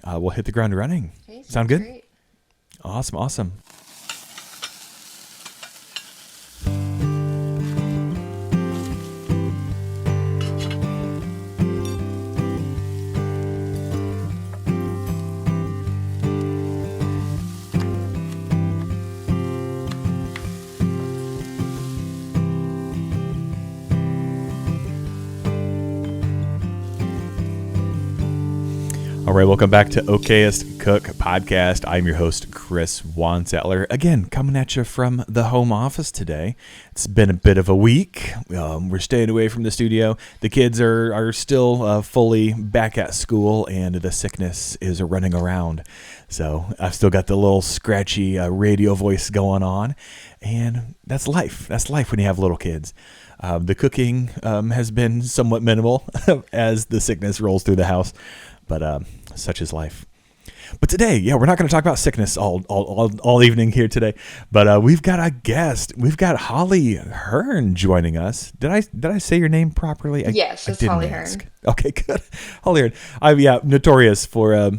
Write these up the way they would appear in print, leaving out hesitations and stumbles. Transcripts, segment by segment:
we'll hit the ground running. Okay, Sound good? Great. Awesome. All right, welcome back to Okayest Cook Podcast. I'm your host, Chris Whonsetler. Again, coming at you from the home office today. It's been a bit of a week. We're staying away from the studio. The kids are still fully back at school, and the sickness is running around. So I've still got the little scratchy radio voice going on, and that's life. That's life when you have little kids. The cooking has been somewhat minimal as the sickness rolls through the house. But such is life. But today, we're not going to talk about sickness all evening here today. But we've got a guest. We've got Holly Hearn joining us. Did I say your name properly? Yes, it's Holly Hearn. Okay, good. Holly Hearn. I'm notorious for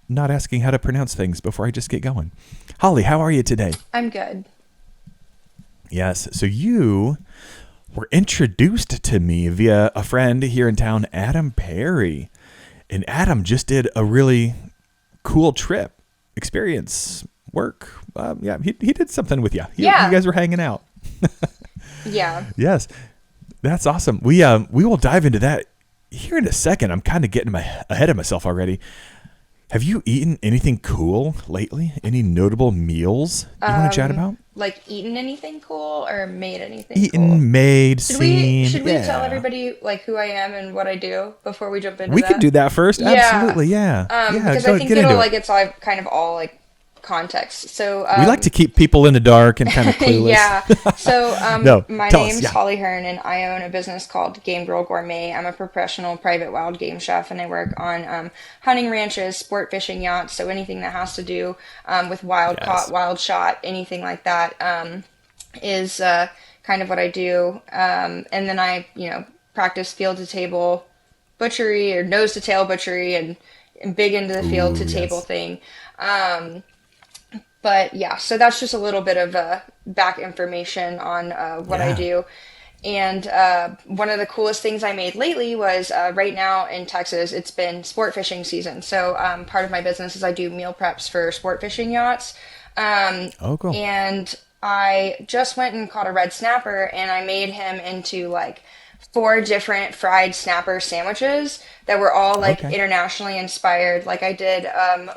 not asking how to pronounce things before I just get going. Holly, how are you today? I'm good. Yes. So you were introduced to me via a friend here in town, Adam Perry. And Adam just did a really cool trip, experience, work. He did something with you. You guys were hanging out. Yeah. Yes, that's awesome. We will dive into that here in a second. I'm kind of getting ahead of myself already. Have you eaten anything cool lately? Any notable meals you want to chat about? Like eaten anything cool or made anything Eaten, cool? made, seen. Should we tell everybody like who I am and what I do before we jump into We that? could do that first. Yeah. Absolutely, yeah. Because I think it's all kind of all like context. So we like to keep people in the dark and kind of clueless. Yeah. So my name's us. Holly Hearn, and I own a business called Game Girl Gourmet. I'm a professional private wild game chef, and I work on hunting ranches, sport fishing yachts, so anything that has to do with wild caught, wild shot, anything like that is kind of what I do. And then I, practice field to table butchery or nose to tail butchery, and big into the field to table thing. But so that's just a little bit of back information on what I do. And one of the coolest things I made lately was right now in Texas, it's been sport fishing season. So part of my business is I do meal preps for sport fishing yachts. Cool. And I just went and caught a red snapper, and I made him into like 4 different fried snapper sandwiches that were all internationally inspired. Like I did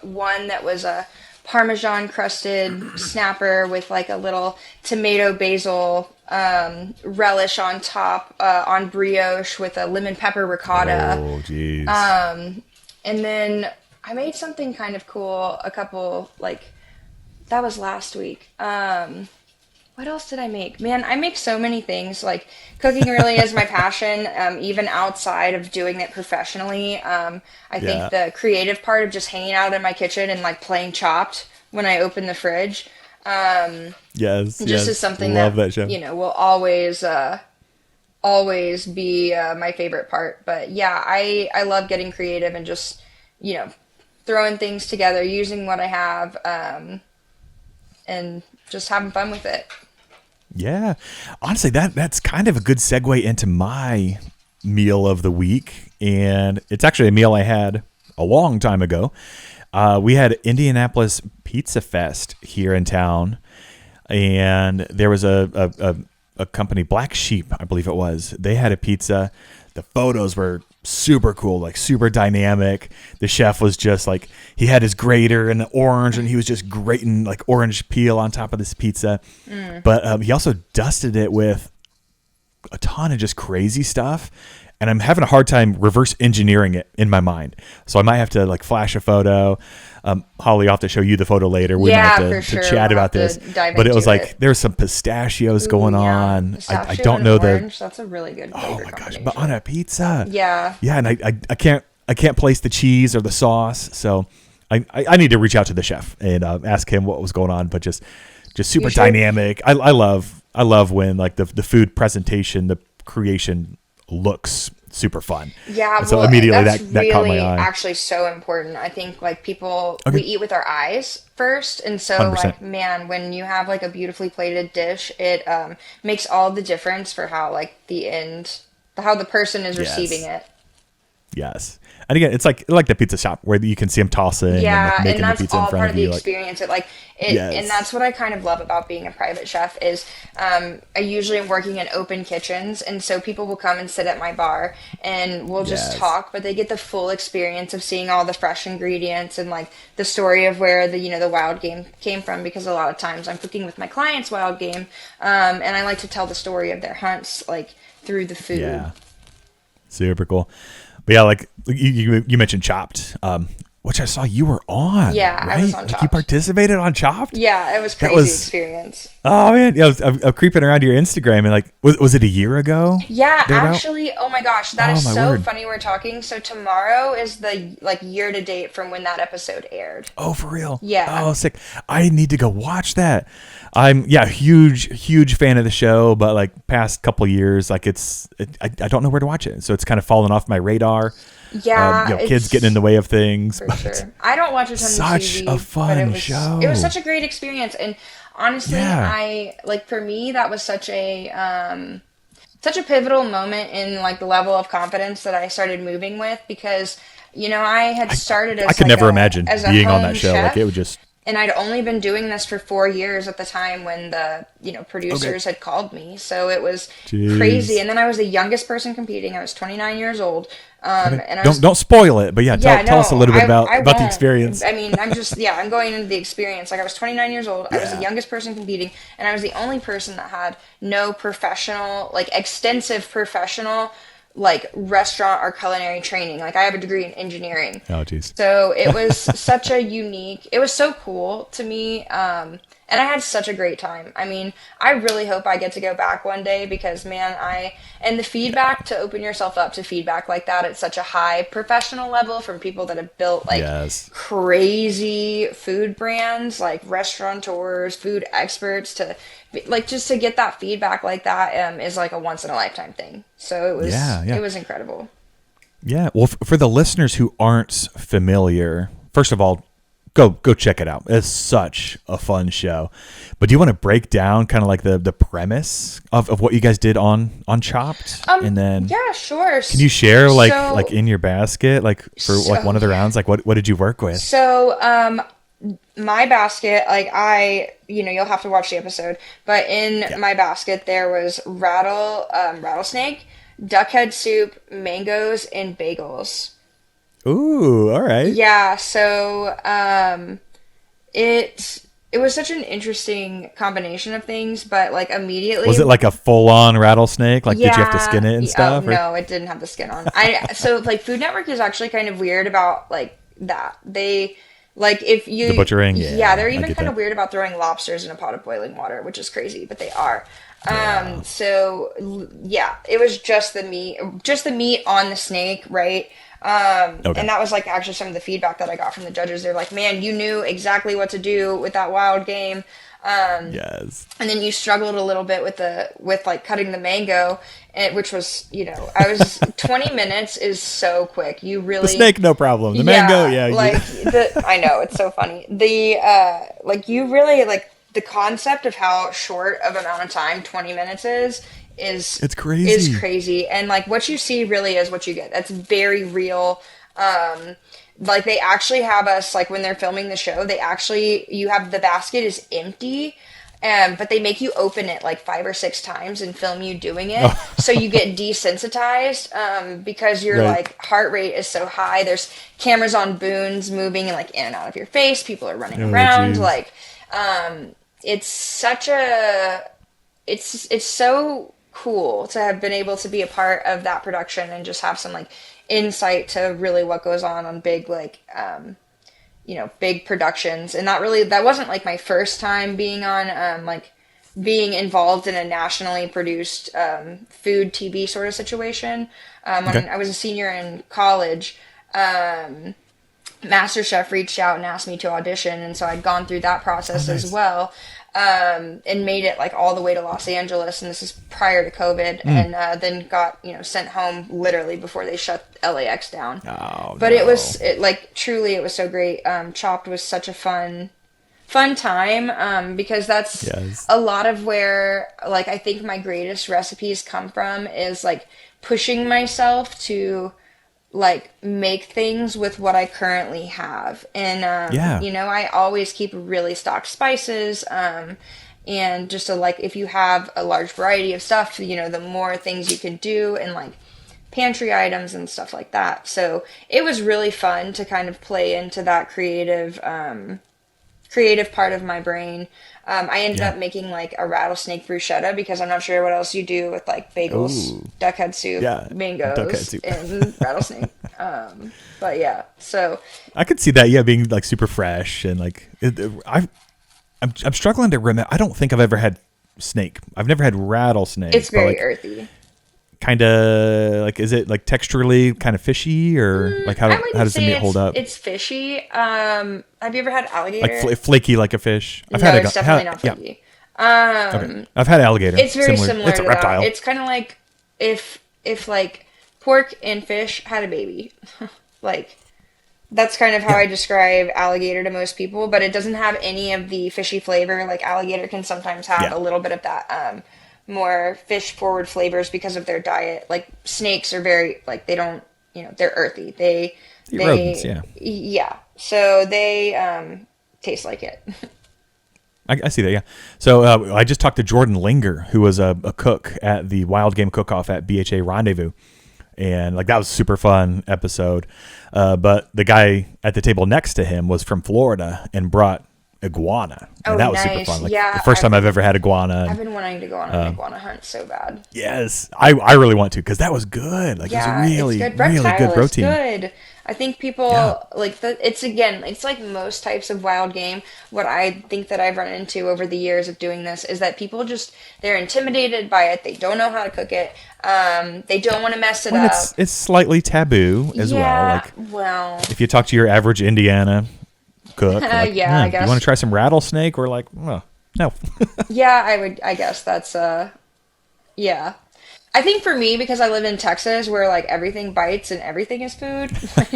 one that was a Parmesan crusted snapper with like a little tomato basil relish on top on brioche with a lemon pepper ricotta. Oh, jeez. And then I made something kind of cool that was last week. What else did I make? Man, I make so many things. Like cooking really is my passion, even outside of doing it professionally. I think the creative part of just hanging out in my kitchen and like playing Chopped when I open the fridge, is something that will always be my favorite part. But I love getting creative and just throwing things together, using what I have, and just having fun with it. Yeah. Honestly, that's kind of a good segue into my meal of the week. And it's actually a meal I had a long time ago. We had Indianapolis Pizza Fest here in town. And there was a company, Black Sheep, I believe it was. They had a pizza. The photos were super cool, like super dynamic. The chef was just like, he had his grater and the orange, and he was just grating like orange peel on top of this pizza. But he also dusted it with a ton of just crazy stuff. And I'm having a hard time reverse engineering it in my mind. So I might have to like flash a photo. Holly, I'll have to show you the photo later. We might have to chat about this. But it was like, there's some pistachios going on. I don't know orange, that's a really good flavor. Oh my gosh, but on a pizza. Yeah. Yeah, and I can't place the cheese or the sauce. So I need to reach out to the chef and ask him what was going on. But just super dynamic. I love when like the food presentation, the creation looks super fun. Yeah, and so well, immediately that's that caught my really eye. actually so important. I think like people, Okay. we eat with our eyes first, and so 100%. like man, when you have like a beautifully plated dish, it makes all the difference for how like how the person is receiving Yes. it. Yes. And again, it's like the pizza shop where you can see them tossing and Yeah, like and making the that's pizza in all front part of of the you. Like, experience. And yes. that's what I kind of love about being a private chef is I usually am working in open kitchens, and so people will come and sit at my bar, and we'll just Yes. talk, but they get the full experience of seeing all the fresh ingredients and like the story of where the wild game came from. Because a lot of times I'm cooking with my clients' wild game, and I like to tell the story of their hunts like through the food. Yeah. Super cool. But yeah, like you mentioned Chopped, which I saw you were on. Yeah, right? I was on Like you Chopped. participated on Chopped? Yeah, it was That crazy was experience. Oh man, yeah, I'm creeping around your Instagram and like, was it a year ago? Yeah, Thereabout? actually, oh my gosh, that Oh is my so word. funny we're talking. So tomorrow is the like year to date from when that episode aired. Oh, for real? Yeah. Oh, sick. I need to go watch that. I'm huge fan of the show, but like past couple years, like I don't know where to watch it, so it's kind of fallen off my radar. Yeah, Kids getting in the way of things. for But sure. I don't watch a ton of such TV, a but fun show. It was such a great experience, and honestly, Yeah. I like for me that was such a pivotal moment in like the level of confidence that I started moving with because I had started as I could like never imagine as a being on home that show. chef. Like it would just. And I'd only been doing this for 4 years at the time when the producers had called me, so it was Jeez. crazy. And then I was the youngest person competing. I was 29 years old, and I was Don't spoil it, but tell us a little bit about the won't. experience. I mean, I'm going into the experience. Like I was 29 years old. I was the youngest person competing, and I was the only person that had no professional, like extensive professional, like restaurant or culinary training. Like I have a degree in engineering. Oh, geez. So it was it was so cool to me. And I had such a great time. I mean, I really hope I get to go back one day because man, and the feedback to open yourself up to feedback like that at such a high professional level from people that have built like crazy food brands, like restaurateurs, food experts just to get that feedback like that is like a once in a lifetime thing. So it was incredible. Yeah. Well, for the listeners who aren't familiar, first of all, go check it out. It's such a fun show. But do you want to break down kind of like the premise of what you guys did on Chopped? And then yeah, sure. Can you share like in your basket, like for like one of the rounds, like what did you work with? So my basket, like you'll have to watch the episode, but in my basket there was rattlesnake, duck head soup, mangoes, and bagels. Ooh, all right. Yeah, so it was such an interesting combination of things, but like immediately Was it like a full-on rattlesnake? Like did you have to skin it and stuff? No, it didn't have the skin on. So like Food Network is actually kind of weird about like that. They like if you the butchering, they're even kind of weird about throwing lobsters in a pot of boiling water, which is crazy, but they are. So yeah, it was just the meat on the snake, right? And that was like actually some of the feedback that I got from the judges. They're like, man, you knew exactly what to do with that wild game. Yes. And then you struggled a little bit with like cutting the mango, which was, I was 20 minutes is so quick. You really the snake, no problem. The mango, yeah. I know it's so funny. You really like the concept of how short of amount of time 20 minutes is it's crazy. Is crazy. And like what you see really is what you get. That's very real. Like they actually have us, like when they're filming the show, you have the basket is empty, but they make you open it like 5 or 6 times and film you doing it. So you get desensitized, because your like heart rate is so high. There's cameras on booms moving and like in and out of your face. People are running around. Geez. Like, it's so cool to have been able to be a part of that production and just have some like insight to really what goes on big like big productions. And that wasn't like my first time being on being involved in a nationally produced food TV sort of situation. When I was a senior in college, MasterChef reached out and asked me to audition, and so I'd gone through that process nice. as well, and made it like all the way to Los Angeles, and this is prior to COVID, and then got sent home literally before they shut LAX down. Oh, but no. it was like truly it was so great. Chopped was such a fun time, because that's a lot of where like I think my greatest recipes come from, is like pushing myself to like make things with what I currently have. And I always keep really stocked spices, and just to like, if you have a large variety of stuff, the more things you can do, and like pantry items and stuff like that. So it was really fun to kind of play into that creative part of my brain. I ended up making like a rattlesnake bruschetta, because I'm not sure what else you do with like bagels, duck head soup, mangoes, and rattlesnake. But yeah, so I could see that. Yeah, being like super fresh, and like I'm struggling to remember. I don't think I've ever had snake. I've never had rattlesnake. It's very earthy. Kind of like, is it like texturally kind of fishy, or like how does the meat hold up? It's fishy. Have you ever had alligator? Like flaky like a fish? It's definitely not flaky. Yeah. Okay. I've had alligator. It's very similar it's to a reptile. that. It's kind of like if like pork and fish had a baby. Like that's kind of how I describe alligator to most people, but it doesn't have any of the fishy flavor. Like alligator can sometimes have a little bit of that more fish forward flavors because of their diet. Like snakes are very like, they don't, they're earthy. They rodents, so they taste like it. I see that. So I just talked to Jordan Linger, who was a cook at the Wild Game Cook-Off at BHA Rendezvous, and like that was a super fun episode. But the guy at the table next to him was from Florida and brought iguana, and that was super fun. Like the first time I've ever had iguana. I've been wanting to go on an iguana hunt so bad. Yes, I really want to, because that was good. Like it's really good protein. Good. I think people like it's like most types of wild game. What I think that I've run into over the years of doing this is that people they're intimidated by it. They don't know how to cook it. They don't want to mess it up. It's slightly taboo as well. Like, if you talk to your average Indiana cook, like, I guess. You want to try some rattlesnake? Or like, well, no. I guess that's I think for me, because I live in Texas, where like everything bites and everything is food, like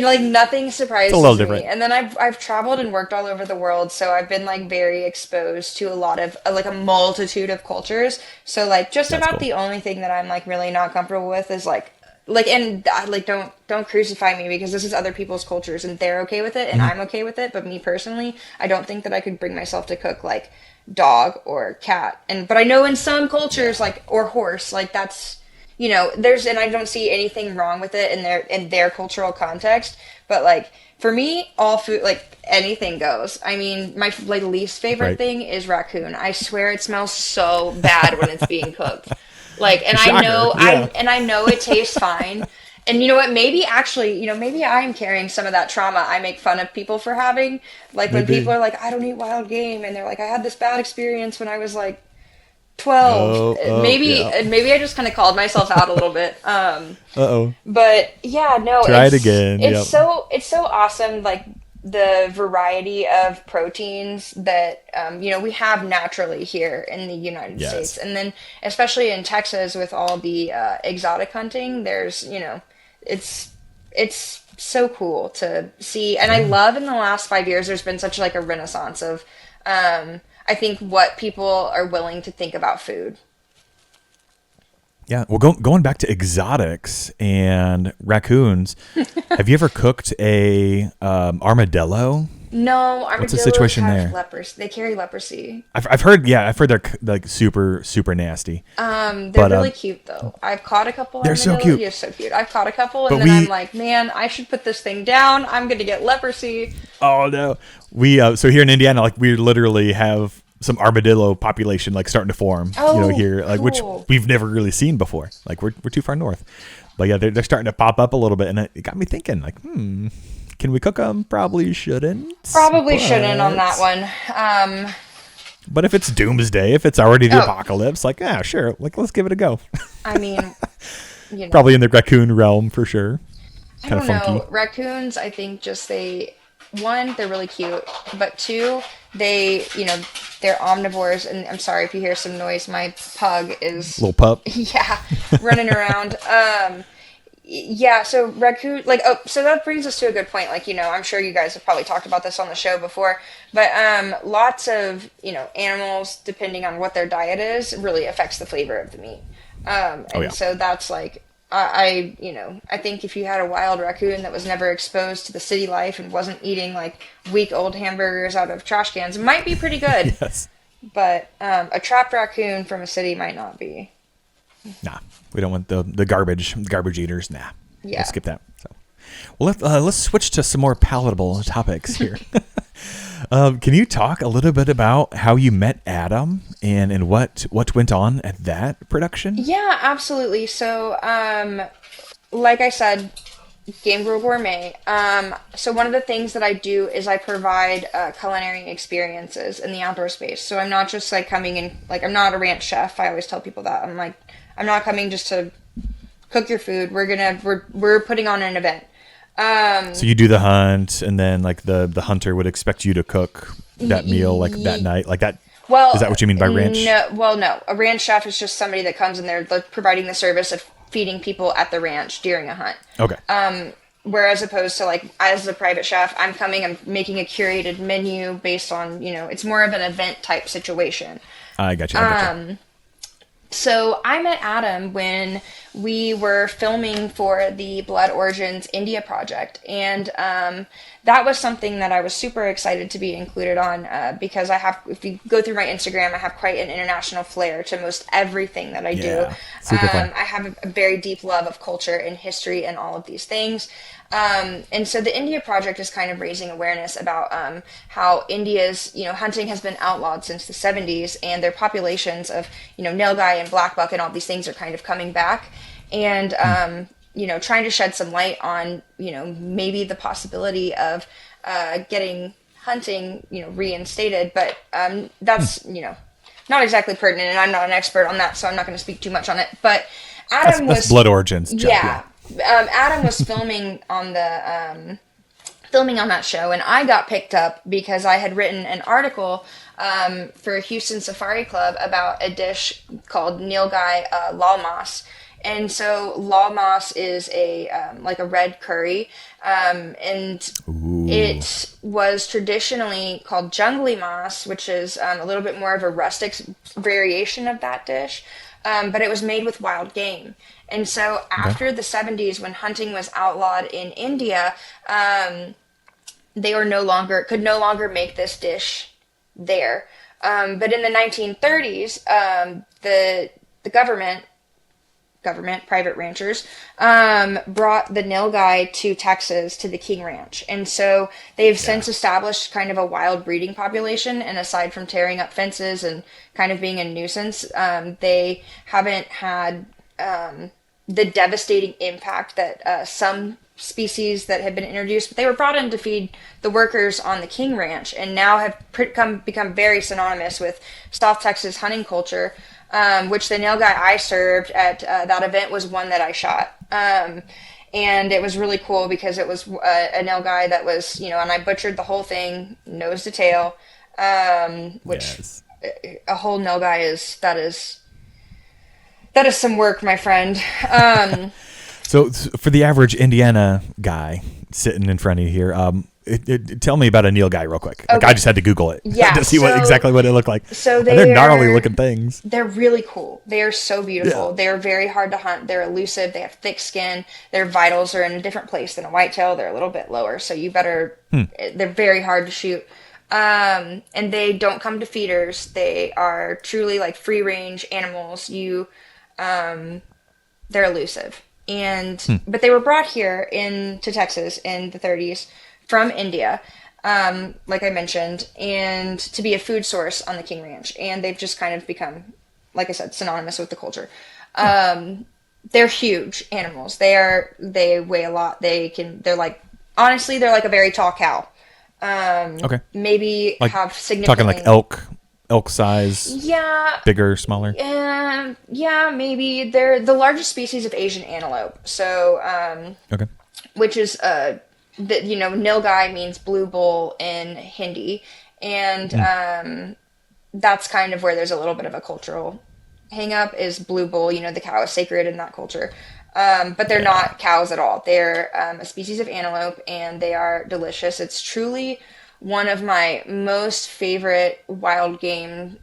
like nothing surprises it's a little me. different. And then I've traveled and worked all over the world, so I've been like very exposed to a lot of like a multitude of cultures. So like just That's about cool. the only thing that I'm like really not comfortable with is like and like don't crucify me, because this is other people's cultures and they're okay with it and I'm okay with it, but me personally, I don't think that I could bring myself to cook like dog or cat. But I know in some cultures, like, or horse, like that's there's, and I don't see anything wrong with it in their cultural context, but like for me, all food, like anything goes. I mean, my like least favorite thing is raccoon. I swear it smells so bad when it's being cooked. Like, and Shocker. I know it tastes fine. And you know what? Maybe actually, maybe I'm carrying some of that trauma I make fun of people for having. Like when people are like, I don't eat wild game, and they're like, I had this bad experience when I was like 12. Maybe I just kind of called myself out a little bit. But yeah, no. Try it again. It's so awesome. Like the variety of proteins that we have naturally here in the United States, and then especially in Texas with all the exotic hunting, there's it's so cool to see. And I love in the last 5 years there's been such like a renaissance of I think what people are willing to think about food. Yeah, well, going back to exotics and raccoons, have you ever cooked a armadillo? No, armadillos What's the situation have there? leprosy. They carry leprosy. I've heard they're like super nasty. They're really cute though. I've caught a couple. They're so armadillos. cute. You're so cute. I've caught a couple, and then I'm like, man, I should put this thing down. I'm gonna get leprosy. Oh no, we so here in Indiana, like we literally have some armadillo population like starting to form. Here, like cool. which we've never really seen before. Like we're too far north, but yeah, they're starting to pop up a little bit, and it got me thinking, like, can we cook them? Probably shouldn't. Shouldn't on that one. But if it's doomsday, if it's already the apocalypse, like, sure, like let's give it a go. I mean, probably in the raccoon realm for sure. I kind don't of know. funky? Raccoons, I think one, they're really cute, but two, they're omnivores. And I'm sorry if you hear some noise. My pug is, Little pup. yeah, running around. Yeah, so so that brings us to a good point. Like, I'm sure you guys have probably talked about this on the show before, but lots of, animals, depending on what their diet is, really affects the flavor of the meat. So that's like, I think if you had a wild raccoon that was never exposed to the city life and wasn't eating like week-old hamburgers out of trash cans, it might be pretty good. Yes. But a trapped raccoon from a city might not be. Nah, we don't want the garbage eaters. Nah, Yeah. we'll skip that. So, well, let's switch to some more palatable topics here. Can you talk a little bit about how you met Adam and what went on at that production? Yeah, absolutely. So, like I said, Game Girl Gourmet. So one of the things that I do is I provide culinary experiences in the outdoor space. So I'm not just like coming in, like I'm not a ranch chef. I always tell people that. I'm not coming just to cook your food. We're putting on an event. So you do the hunt, and then like the hunter would expect you to cook that meal like that night, like that. Well, is that what you mean by ranch? No. A ranch chef is just somebody that comes in there providing the service of feeding people at the ranch during a hunt. Okay. Whereas opposed to like as a private chef, I'm making a curated menu based on, it's more of an event type situation. I got you. So I met Adam when we were filming for the Blood Origins India project, and that was something that I was super excited to be included on because if you go through my Instagram, I have quite an international flair to most everything that I do. Super fun. I have a very deep love of culture and history and all of these things. And so the India project is kind of raising awareness about how India's, hunting has been outlawed since the 70s, and their populations of, nilgai and black buck and all these things are kind of coming back. And, trying to shed some light on, maybe the possibility of getting hunting, reinstated. But that's, not exactly pertinent, and I'm not an expert on that, so I'm not going to speak too much on it. But Adam that's Blood Origins. Yeah. Adam was filming on that show, and I got picked up because I had written an article for Houston Safari Club about a dish called nilgai lal mas. And so lal mas is like a red curry, and Ooh. It was traditionally called jungly mas, which is a little bit more of a rustic variation of that dish. But it was made with wild game. And so after the 70s, when hunting was outlawed in India, they could no longer make this dish there. But in the 1930s, the government, private ranchers, brought the nilgai to Texas to the King Ranch. And so they've since established kind of a wild breeding population. And aside from tearing up fences and kind of being a nuisance, they haven't had the devastating impact that some species that had been introduced, but they were brought in to feed the workers on the King Ranch, and now have become very synonymous with South Texas hunting culture, which the nilgai I served at that event was one that I shot. And it was really cool because it was a nilgai that was, and I butchered the whole thing, nose to tail, which a whole nilgai that is some work, my friend. So for the average Indiana guy sitting in front of you here, tell me about a nilgai real quick. Like, I just had to Google it to see exactly what it looked like. So they're gnarly looking things. They're really cool. They are so beautiful. Yeah. They're very hard to hunt. They're elusive. They have thick skin. Their vitals are in a different place than a whitetail. They're a little bit lower, so you better. They're very hard to shoot. And they don't come to feeders. They are truly like free range animals. They're elusive. But they were brought here to Texas in the 30s from India, like I mentioned, and to be a food source on the King Ranch. And they've just kind of become, like I said, synonymous with the culture. They're huge animals. They weigh a lot. They're like a very tall cow. Maybe like, have significantly talking like elk size. Yeah. Bigger, smaller. Yeah, maybe they're the largest species of Asian antelope. So, which is nilgai means blue bull in Hindi, and that's kind of where there's a little bit of a cultural hang up. Is blue bull, the cow is sacred in that culture, but they're not cows at all. They're a species of antelope, and they are delicious. It's truly one of my most favorite wild game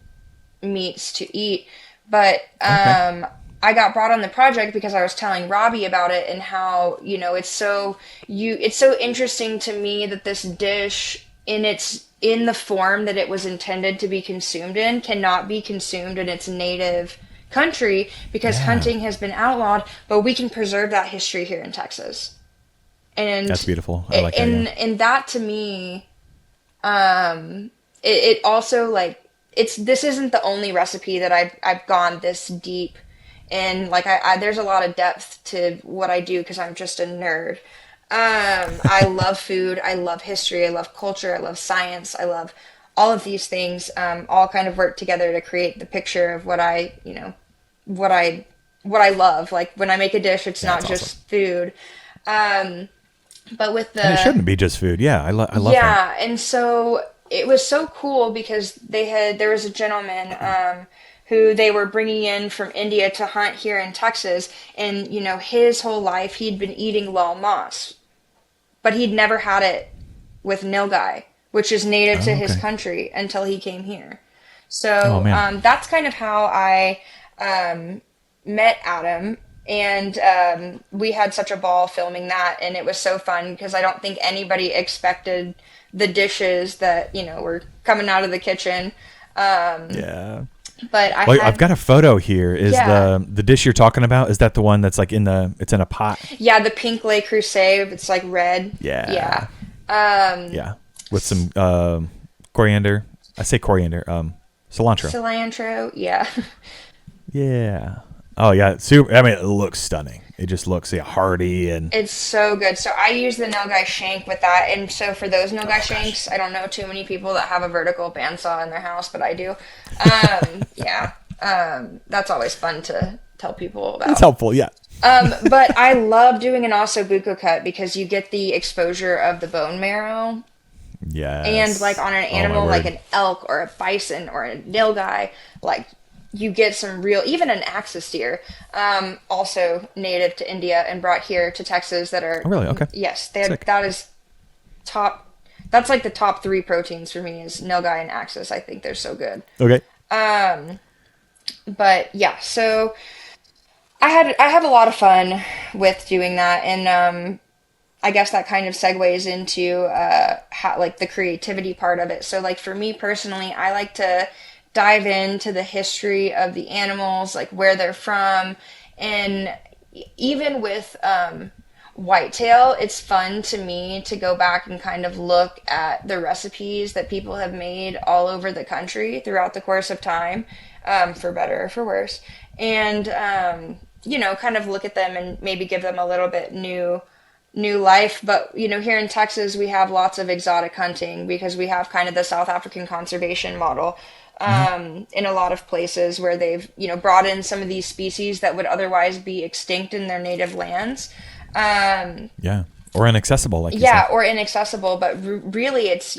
meats to eat. But I got brought on the project because I was telling Robbie about it, and how it's so interesting to me that this dish in the form that it was intended to be consumed in cannot be consumed in its native country because hunting has been outlawed, but we can preserve that history here in Texas. And that's beautiful. I like that. And that to me, it also this isn't the only recipe that I've gone this deep in. There's a lot of depth to what I do because I'm just a nerd. I love food. I love history. I love culture. I love science. I love all of these things, all kind of work together to create the picture of what I love. Like when I make a dish, it's not just food. But with and it shouldn't be just food. Yeah. I love that. Yeah. And so it was so cool because there was a gentleman, who they were bringing in from India to hunt here in Texas. And, his whole life he'd been eating lal mas, but he'd never had it with nilgai, which is native to his country, until he came here. So that's kind of how I met Adam. And we had such a ball filming that, and it was so fun because I don't think anybody expected the dishes that, were coming out of the kitchen. But I've got a photo here. Is the dish you're talking about? Is that the one that's it's in a pot? Yeah, the pink Le Creuset. It's like red. Yeah. With some coriander. I say coriander. Cilantro. Cilantro. Yeah. Yeah. Oh yeah. Super. I mean, it looks stunning. It just looks hearty, and it's so good. So I use the nilgai shank with that, and so for those nilgai shanks, I don't know too many people that have a vertical bandsaw in their house, but I do. That's always fun to tell people about. It's helpful, yeah. But I love doing an ossobuco cut because you get the exposure of the bone marrow. Yeah. And on an animal like an elk or a bison or a nilgai, you get some real, even an axis deer, also native to India and brought here to Texas that are... Oh, really? Okay. Yes. That is top... That's the top 3 proteins for me is nilgai and axis. I think they're so good. Okay. But yeah, so I have a lot of fun with doing that. And I guess that kind of segues into how, the creativity part of it. So for me personally, I like to dive into the history of the animals, where they're from. And even with whitetail, it's fun to me to go back and kind of look at the recipes that people have made all over the country throughout the course of time, for better or for worse. And, kind of look at them and maybe give them a little bit new life. But, here in Texas, we have lots of exotic hunting because we have kind of the South African conservation model. In a lot of places where they've, brought in some of these species that would otherwise be extinct in their native lands. Or inaccessible, like you said. Or inaccessible, but really it's,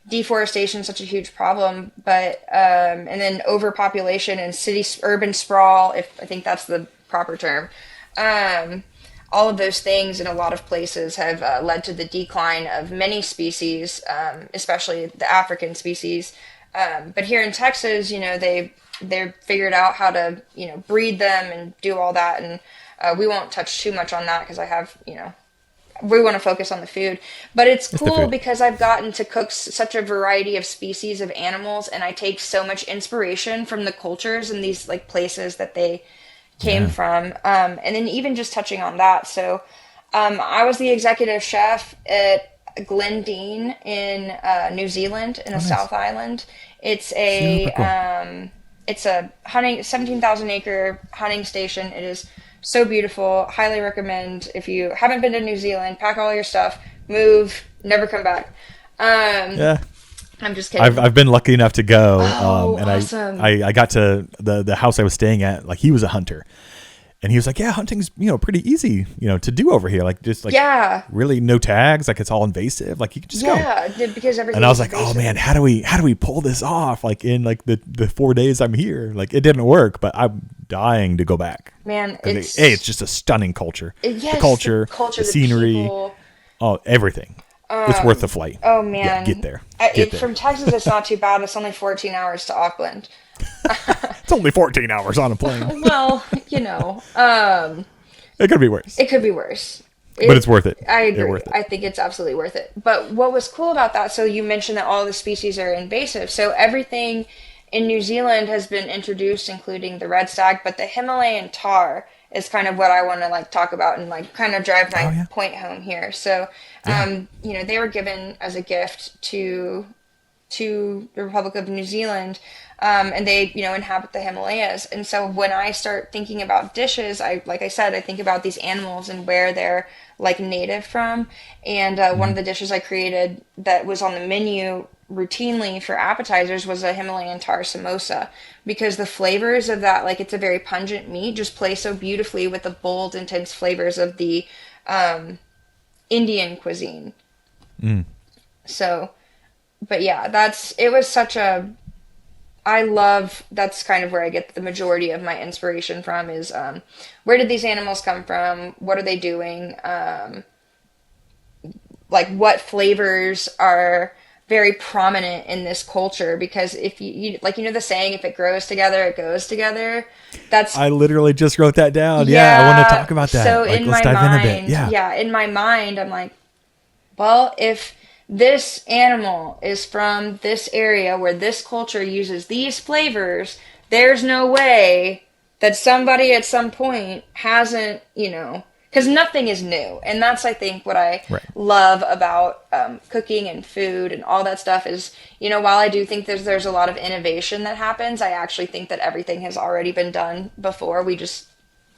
deforestation is such a huge problem, but, and then overpopulation and urban sprawl, I think that's the proper term. All of those things in a lot of places have led to the decline of many species, especially the African species. But here in Texas, they've figured out how to, breed them and do all that. And we won't touch too much on that because I have, we want to focus on the food. But it's cool because I've gotten to cook such a variety of species of animals, and I take so much inspiration from the cultures and these places that they came from. And then even just touching on that. So I was the executive chef at Glendine in New Zealand in a South Island. It's a cool. It's a 17,000 acre hunting station. It is so beautiful. Highly recommend. If you haven't been to New Zealand, pack all your stuff, move, never come back. I'm just kidding. I've been lucky enough to go, and awesome. I got to the house I was staying at. He was a hunter, And he was like, yeah, hunting's, pretty easy, to do over here. Like, just like, really no tags. Like, it's all invasive. Like, you can just go. Yeah, because everything. And I was like, invasive. oh man, how do we pull this off? Like, in like the 4 days I'm here, like it didn't work, but I'm dying to go back. Man, it's just a stunning culture. Yes, the culture, the scenery, everything. It's worth the flight. Oh man, yeah, get there. From Texas, it's not too bad. It's only 14 hours to Auckland. It's only 14 hours on a plane. Well, it could be worse. It could be worse. But it's worth it. I agree. Worth it. I think it's absolutely worth it. But what was cool about that, so you mentioned that all the species are invasive. So everything in New Zealand has been introduced, including the red stag, but the Himalayan tahr is kind of what I want to like talk about and like kind of drive my point home here. So, they were given as a gift to the Republic of New Zealand. And they, inhabit the Himalayas. And so when I start thinking about dishes, I think about these animals and where they're like native from. And one of the dishes I created that was on the menu routinely for appetizers was a Himalayan tahr samosa, because the flavors of that, like, it's a very pungent meat, just play so beautifully with the bold, intense flavors of the Indian cuisine. So, but yeah, that's kind of where I get the majority of my inspiration from is, where did these animals come from? What are they doing? Like, what flavors are very prominent in this culture? Because if you the saying, if it grows together, it goes together. I literally just wrote that down. Yeah, I want to talk about that. So like, in let's my dive mind, in a bit. In my mind, I'm like, well, if this animal is from this area where this culture uses these flavors, there's no way that somebody at some point hasn't, because nothing is new. And that's, I think, what I love about cooking and food and all that stuff is, while I do think there's a lot of innovation that happens, I actually think that everything has already been done before. We just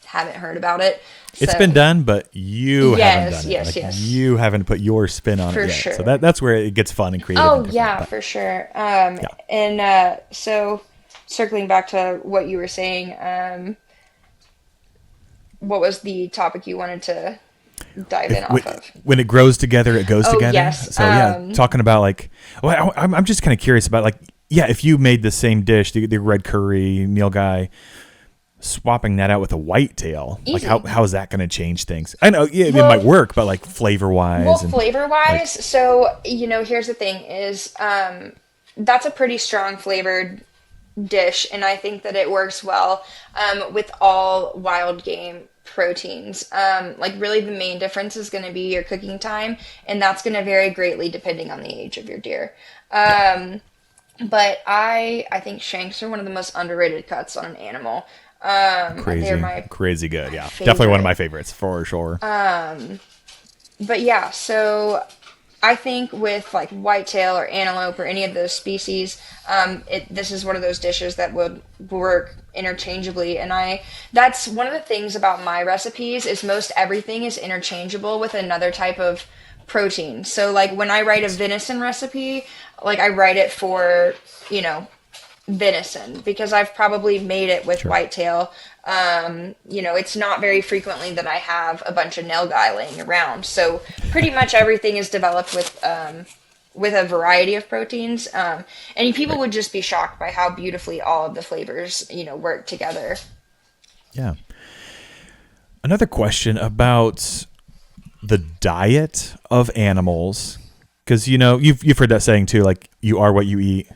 haven't heard about it. It's been done, but you haven't done it. Yes. You haven't put your spin on it yet. Sure. So that's where it gets fun and creative. Oh, yeah, for sure. And so circling back to what you were saying, what was the topic you wanted to dive in off of? When it grows together, it goes together. Yes. So talking about like, I'm just kind of curious about like, if you made the same dish, the red curry meal guy, swapping that out with a whitetail, Easy. like how is that going to change things? I know, it might work, but like flavor wise. Flavor wise, so here's the thing: is that's a pretty strong flavored dish, and I think that it works well with all wild game proteins. Like, really, the main difference is going to be your cooking time, and that's going to vary greatly depending on the age of your deer. But I think shanks are one of the most underrated cuts on an animal. Crazy good. Yeah, definitely one of my favorites for sure. But yeah, so I think with like whitetail or antelope or any of those species, this is one of those dishes that would work interchangeably. And that's one of the things about my recipes is most everything is interchangeable with another type of protein. So like when I write a venison recipe, like I write it for, venison, because I've probably made it with whitetail. It's not very frequently that I have a bunch of nilgai laying around. So pretty much everything is developed with a variety of proteins. And people would just be shocked by how beautifully all of the flavors, work together. Yeah. Another question about the diet of animals. Because, you've heard that saying too, like, you are what you eat,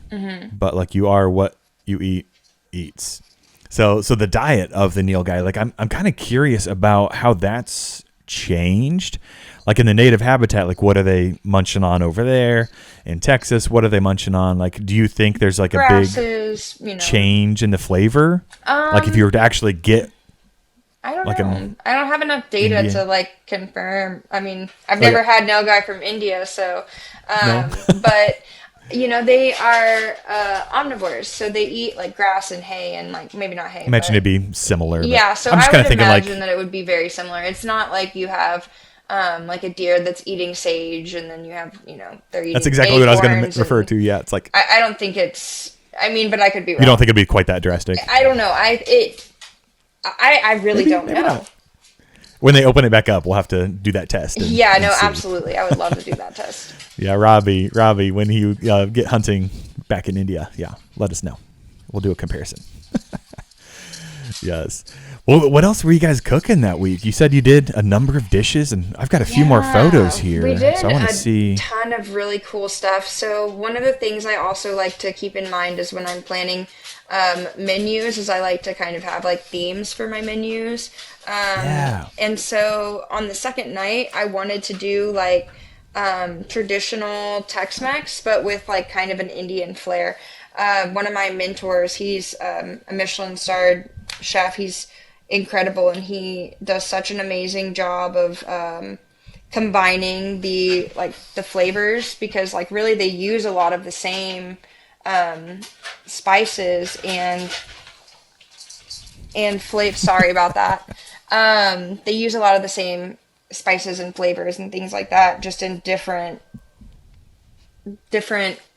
but like you are what you eat eats. So the diet of the nilgai, like I'm kind of curious about how that's changed. Like in the native habitat, like what are they munching on over there? In Texas, what are they munching on? Like, do you think there's like grasses, a big change in the flavor? Like if you were to actually get, I don't know. I don't have enough data to like confirm. I mean, I've never had nilgai from India, so but they are omnivores, so they eat like grass and hay, and like maybe not hay. I imagine it'd be similar. Yeah, so I would imagine that it would be very similar. It's not like you have like a deer that's eating sage, and then you have they're eating. That's exactly what I was going to refer to. Yeah, it's like I don't think it's. I mean, but I could be wrong. You don't think it'd be quite that drastic? I don't know. I really don't know. Not. When they open it back up, we'll have to do that test. Yeah, no, absolutely. I would love to do that test. Yeah, Robbie, when you get hunting back in India, let us know. We'll do a comparison. Yes. Well, what else were you guys cooking that week? You said you did a number of dishes, and I've got a few more photos here. We did so I want to see a ton of really cool stuff. So one of the things I also like to keep in mind is when I'm planning menus, is I like to kind of have like themes for my menus. And so on the second night, I wanted to do like traditional Tex-Mex, but with like kind of an Indian flair. One of my mentors, he's a Michelin-starred chef. He's incredible, and he does such an amazing job of combining the flavors, because like really they use a lot of the same spices and flavor. Sorry about that. They use a lot of the same spices and flavors and things like that, just in different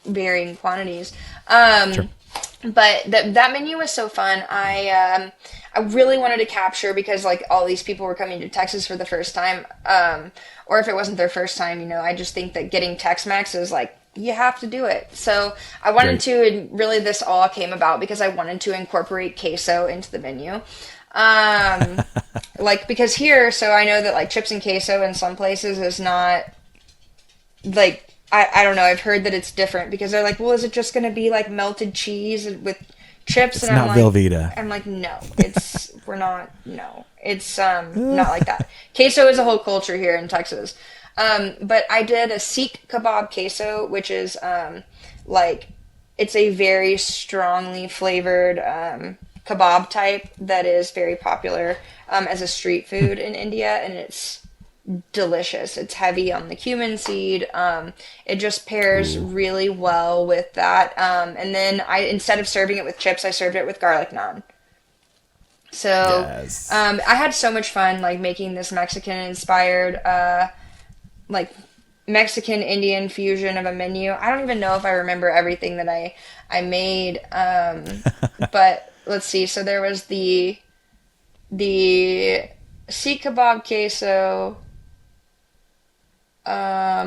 varying quantities. Sure. But that menu was so fun. I really wanted to capture, because like all these people were coming to Texas for the first time, or if it wasn't their first time, I just think that getting Tex-Mex is like, you have to do it. So I wanted to, and really this all came about because I wanted to incorporate queso into the menu. Because here, so I know that like chips and queso in some places is not like, I don't know. I've heard that it's different, because they're like, well, is it just going to be like melted cheese with chips? It's not Velveeta. I'm like, no, it's not like that. Queso is a whole culture here in Texas. But I did a Sikh kebab queso, which is it's a very strongly flavored kebab type that is very popular as a street food in India, and it's delicious. It's heavy on the cumin seed. It just pairs really well with that. And then instead of serving it with chips, I served it with garlic naan. So yes. I had so much fun like making this Mexican inspired Mexican Indian fusion of a menu. I don't even know if I remember everything that I made. But let's see. So there was the Sikh kebab queso. I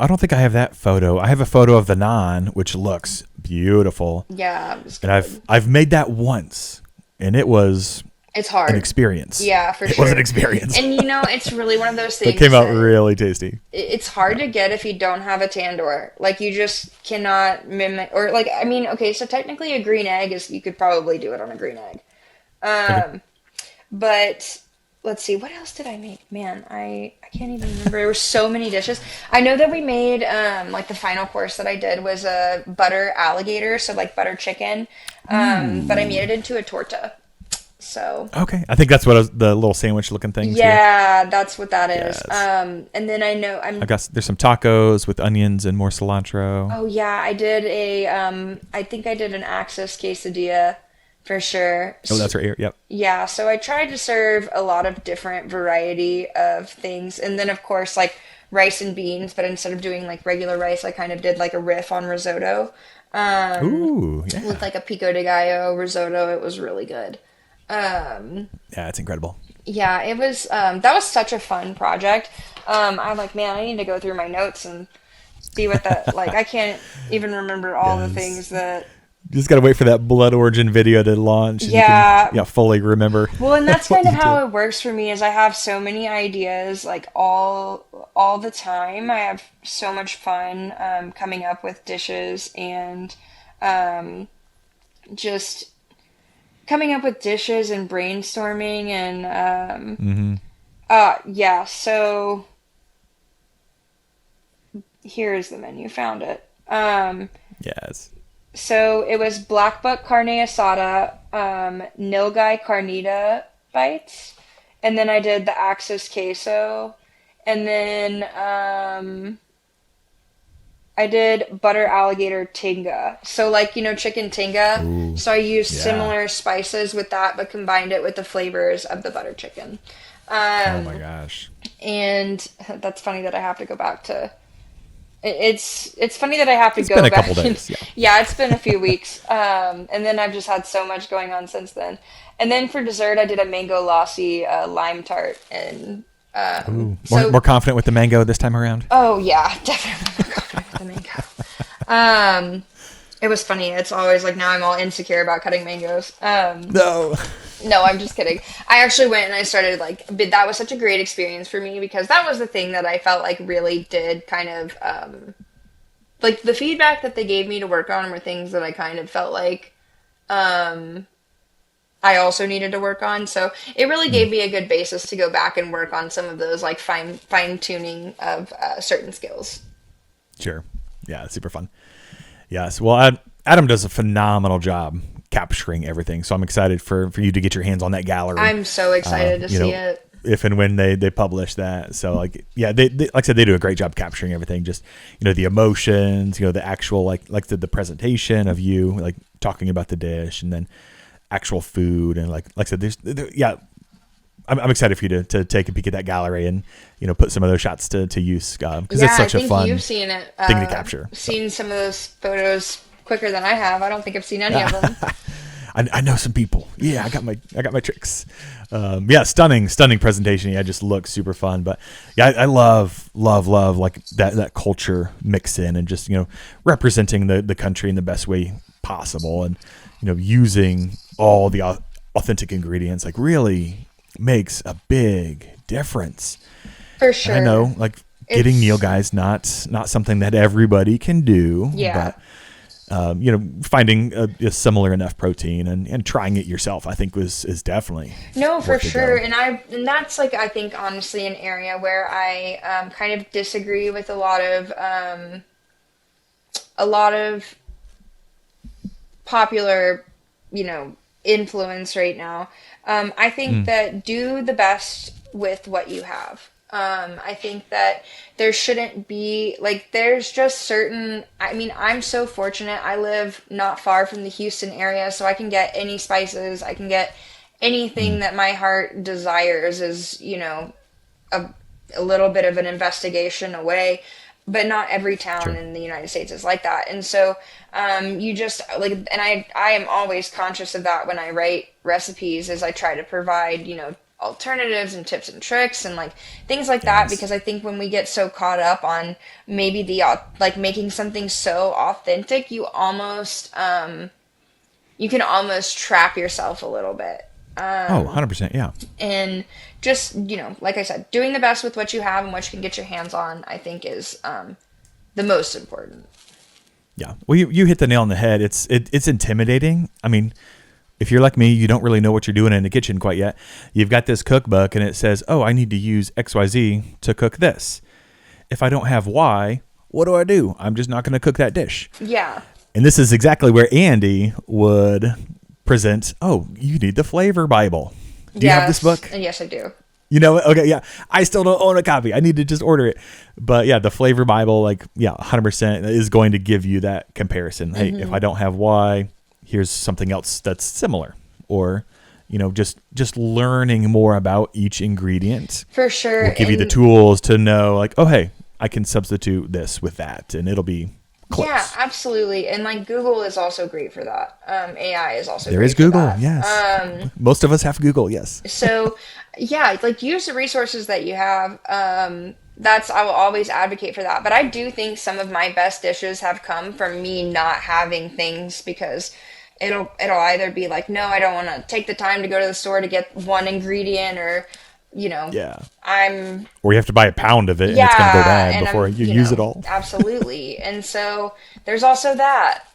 don't think I have that photo. I have a photo of the naan, which looks beautiful. Yeah, it was good. And I've made that once, and it's hard. An experience. Yeah, for sure. It was an experience. And it's really one of those things. It came out really tasty. It's hard to get if you don't have a tandoor. Like, you just cannot mimic, or like, I mean, okay, so technically a green egg you could probably do it on a green egg. But let's see, what else did I make? Man, I can't even remember. There were so many dishes. I know that we made, the final course that I did was a butter alligator, so like butter chicken, but I made it into a torta. So okay, I think that's what the little sandwich looking things. Yeah, that's what that is. Yes. And then I know I guess there's some tacos with onions and more cilantro. Oh yeah, I did I think I did an Axis quesadilla for sure. Oh, that's right. Yep. Yeah, so I tried to serve a lot of different variety of things, and then of course like rice and beans, but instead of doing like regular rice, I kind of did like a riff on risotto. Ooh, yeah. With like a pico de gallo risotto. It was really good. Yeah, it's incredible. Yeah, it was, that was such a fun project. I'm like, man, I need to go through my notes and see what that, I can't even remember all the things that. You just got to wait for that Blood Origin video to launch. And you can, fully remember. Well, and that's kind of how it works for me, is I have so many ideas, all the time. I have so much fun, coming up with dishes and, just coming up with dishes and brainstorming and so here's the menu. Found it. Yes. So it was black buck carne asada, nilgai carnita bites, and then I did the Axis queso, and then I did butter alligator tinga. So chicken tinga. Ooh, so I used similar spices with that, but combined it with the flavors of the butter chicken. Oh my gosh. And that's funny that I have to go back to It's funny that I have to It's go been a back. couple days. Yeah. Yeah, it's been a few weeks. And then I've just had so much going on since then. And then for dessert, I did a mango lassi lime tart, and Ooh, more confident with the mango this time around. oh yeah, definitely more confident with the mango. It was funny. It's always like now I'm all insecure about cutting mangoes. No. No, I'm just kidding. I actually went and I started but that was such a great experience for me because that was the thing that I felt like really did kind of, like the feedback that they gave me to work on were things that I kind of felt like, I also needed to work on. So it really gave me a good basis to go back and work on some of those like fine tuning of certain skills. Sure. Yeah, it's super fun. Yes. Well, Adam does a phenomenal job capturing everything. So I'm excited for you to get your hands on that gallery. I'm so excited to see it. If and when they publish that. So like, yeah, they like I said, they do a great job capturing everything. Just, the emotions, the actual, like the presentation of you, like talking about the dish, and then actual food. And like I said, I'm excited for you to take a peek at that gallery and, put some of those shots to use. Cause it's such a fun you've seen it, thing to capture. Seen some of those photos quicker than I have. I don't think I've seen any of them. I know some people. Yeah, I got my tricks. Stunning presentation. Yeah, it just looks super fun. But yeah, I love like that culture mix in and just, representing the country in the best way possible, and, using all the authentic ingredients like really makes a big difference. For sure. And I know like getting meal guides, not something that everybody can do. Yeah. But finding a similar enough protein and trying it yourself, I think is definitely for sure. And that's like, I think honestly an area where I kind of disagree with a lot of popular, influence right now. I think that do the best with what you have. I think that there shouldn't be, there's just certain, I'm so fortunate. I live not far from the Houston area, so I can get any spices. I can get anything that my heart desires is, a little bit of an investigation away. But not every town in the United States is like that. And so you just, and I am always conscious of that when I write recipes, as I try to provide, alternatives and tips and tricks and things like that, because I think when we get so caught up on maybe making something so authentic, you almost you can almost trap yourself a little bit. 100%, yeah. And just, like I said, doing the best with what you have and what you can get your hands on, I think is the most important. Yeah. Well, you hit the nail on the head. It's intimidating. I mean, if you're like me, you don't really know what you're doing in the kitchen quite yet. You've got this cookbook and it says, oh, I need to use XYZ to cook this. If I don't have Y, what do? I'm just not going to cook that dish. Yeah. And this is exactly where Andy would present, oh, you need the flavor Bible. Do you have this book? Yes, I do. Okay, yeah. I still don't own a copy. I need to just order it. But yeah, the flavor Bible, 100% is going to give you that comparison. Hey, if I don't have Y, here's something else that's similar. Or, just learning more about each ingredient. For sure. Will give you the tools to know, oh, hey, I can substitute this with that, and it'll be close. Yeah, absolutely. And Google is also great for that. AI is also there great is Google, for that. yes. Most of us have Google, yes. So, yeah, use the resources that you have. I will always advocate for that. But I do think some of my best dishes have come from me not having things, because it'll either be no, I don't want to take the time to go to the store to get one ingredient, or or you have to buy a pound of it and it's going to go bad before you use it all. Absolutely. And so there's also that.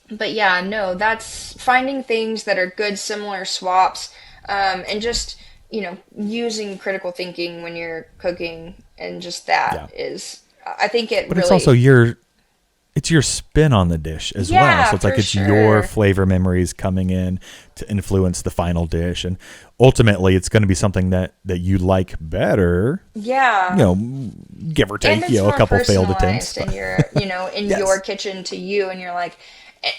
But yeah, no, that's finding things that are good, similar swaps, and just, using critical thinking when you're cooking, and just that is, I think it but really. It's also it's your spin on the dish as well. So it's your flavor memories coming in to influence the final dish. And ultimately it's going to be something that you like better. Yeah. Give or take, a couple failed attempts. And you're, in your kitchen to you, and you're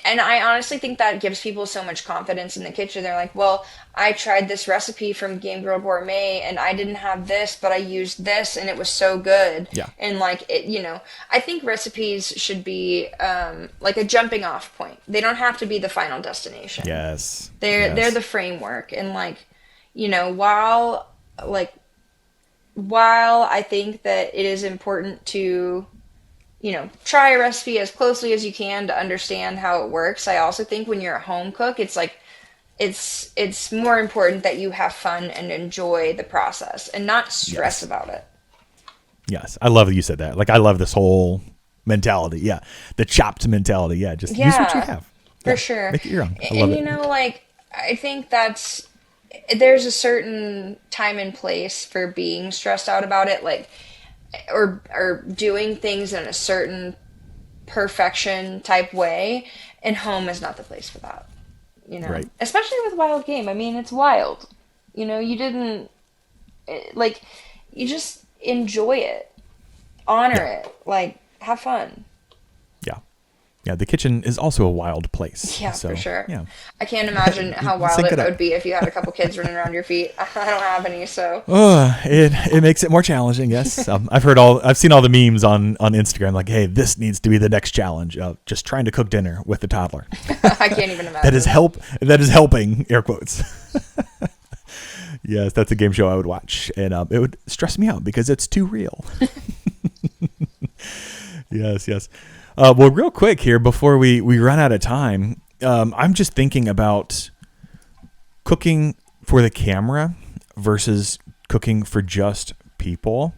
And I honestly think that gives people so much confidence in the kitchen. They're like, well, I tried this recipe from Game Girl Gourmet and I didn't have this, but I used this and it was so good. Yeah. And like it, I think recipes should be like a jumping off point. They don't have to be the final destination. Yes. They're the framework. And like, while I think that it is important to try a recipe as closely as you can to understand how it works, I also think when you're a home cook, it's like, it's more important that you have fun and enjoy the process and not stress about it. Yes. I love that you said that. Like, I love this whole mentality. Yeah. The chopped mentality. Yeah. Just use what you have. For sure. Make it your own. I love it. Like, I think there's a certain time and place for being stressed out about it. Like, or doing things in a certain perfection type way, and home is not the place for that, Right. Especially with wild game. I mean, it's wild, you just enjoy it, honor it, like have fun. Yeah, the kitchen is also a wild place. Yeah, so, for sure. Yeah. I can't imagine how wild it would be if you had a couple kids running around your feet. I don't have any, so. It makes it more challenging. Yes, I've seen all the memes on Instagram. Like, hey, this needs to be the next challenge. Just trying to cook dinner with the toddler. I can't even imagine. That is helping. Air quotes. Yes, that's a game show I would watch, and it would stress me out because it's too real. Yes. Well, real quick here before we run out of time, I'm just thinking about cooking for the camera versus cooking for just people.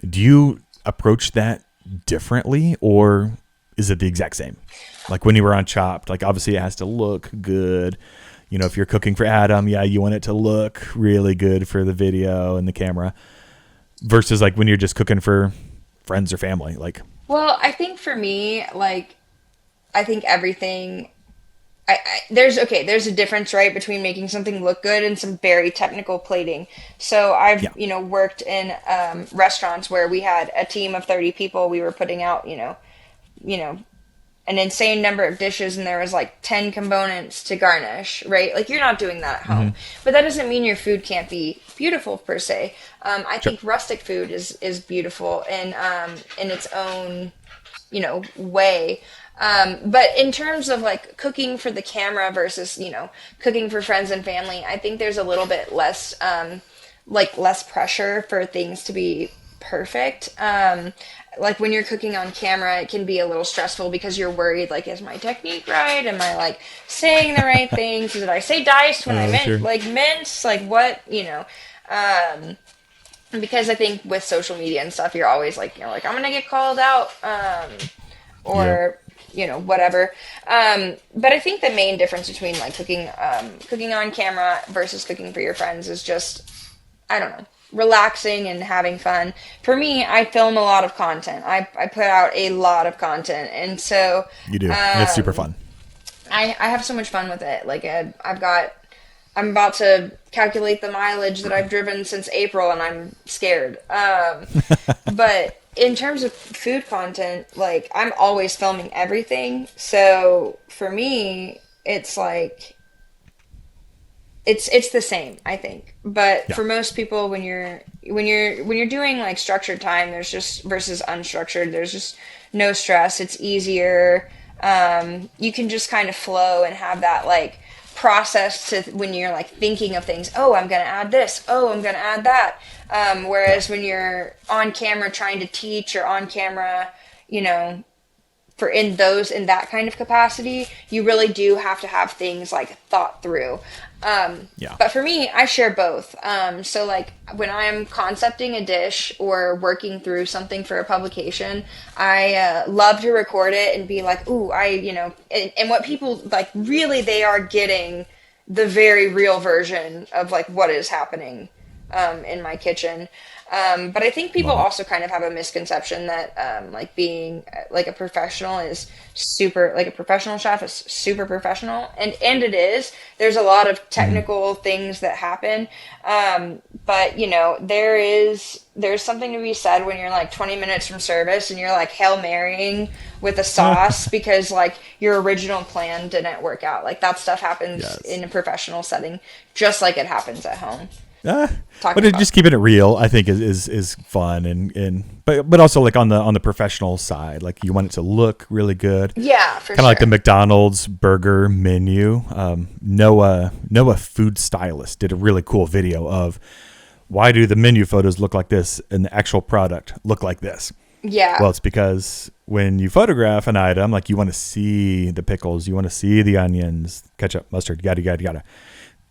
Do you approach that differently, or is it the exact same? Like when you were on Chopped, like obviously it has to look good. If you're cooking for Adam, you want it to look really good for the video and the camera, versus like when you're just cooking for friends or family, like. Well, I think for me, like, I think everything, there's a difference, right, between making something look good and some very technical plating. So I've, worked in restaurants where we had a team of 30 people. We were putting out, an insane number of dishes, and there was like 10 components to garnish, right? Like, you're not doing that at home. Mm-hmm. But that doesn't mean your food can't be beautiful per se. I think rustic food is beautiful in its own, way. But in terms of like cooking for the camera versus, cooking for friends and family, I think there's a little bit less, less pressure for things to be perfect. Like when you're cooking on camera, it can be a little stressful because you're worried, like, is my technique right? Am I like saying the right things? Did I say diced when I meant like mince? Like what, because I think with social media and stuff, you're always like, I'm going to get called out, whatever. But I think the main difference between like cooking on camera versus cooking for your friends is just, I don't know, relaxing and having fun. For me, I film a lot of content. I put out a lot of content, and so you do. And it's super fun. I have so much fun with it. Like I'm about to calculate the mileage that I've driven since April, and I'm scared. But in terms of food content, like I'm always filming everything. So for me, it's like it's the same, I think. But for most people, when you're doing like structured time, there's just versus unstructured, there's just no stress. It's easier. You can just kind of flow and have that like process to when you're like thinking of things. Oh, I'm going to add this. Oh, I'm going to add that. Whereas when you're on camera trying to teach or on camera, for in that kind of capacity, you really do have to have things like thought through. But for me, I share both. So like when I'm concepting a dish or working through something for a publication, I love to record it and be like, ooh, and what people like really, they are getting the very real version of like what is happening in my kitchen. But I think people Love it. also kind of have a misconception that like being like a professional is super, like a professional chef is super professional, and it is. There's a lot of Mhm. technical things that happen, but you know there's something to be said when you're like 20 minutes from service and you're like Hail Marying with a sauce because like your original plan didn't work out. Like that stuff happens Yes. in a professional setting, just like it happens at home. But Talking about just keeping it real, I think is fun, and but also like on the professional side, like you want it to look really good, yeah, for kind of like the sure. McDonald's burger menu. Noah food stylist did a really cool video of why do the menu photos look like this and the actual product look like this. Yeah. Well, it's because when you photograph an item, like you want to see the pickles, you want to see the onions, ketchup, mustard, yada yada yada.